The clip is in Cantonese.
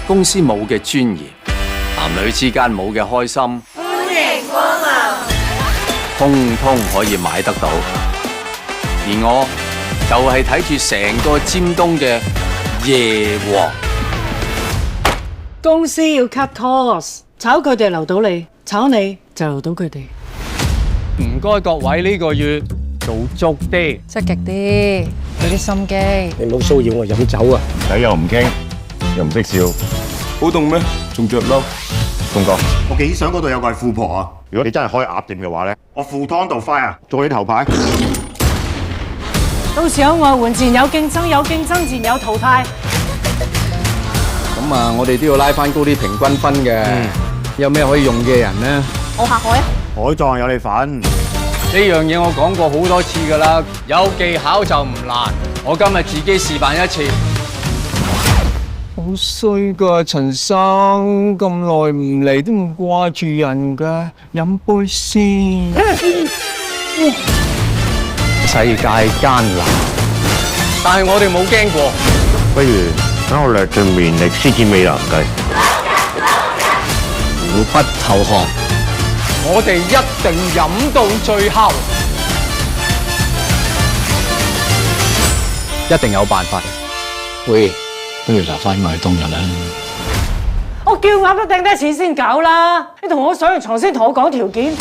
公司冇嘅尊嚴，男女之間冇嘅開心，歡迎光臨，通通可以買得到。而我就係睇住成個尖東嘅夜王。公司要 cut cost， 炒佢哋留到你，炒你就留到佢哋。唔該各位呢個月做足啲，積極啲，俾啲心機。你唔好騷擾我飲酒啊！仔又唔傾，又唔識笑，好凍咩？仲着褸，東哥，我幾想嗰度有個係富婆啊！如果你真係開鴨店嘅話咧，我赴湯蹈快啊！做你頭牌。到時有外援，自然有競爭，有競爭自然有淘汰。咁啊，我哋都要拉翻高啲平均分嘅。有咩可以用嘅人呢？我下海啊！海葬有你份。呢樣嘢我講過好多次㗎啦，有技巧就唔難。我今日自己示範一次。好衰㗎，陳生咁耐唔嚟都唔掛住人㗎，飲杯先。世界艱難，但係我哋冇驚過。不如等我略盡綿力施展美男計，虎不投降，我哋一定飲到最後，一定有辦法。喂，不如留翻埋當日啦。我叫鴨都掟低錢先搞啦！你同我上完床先同我講條件。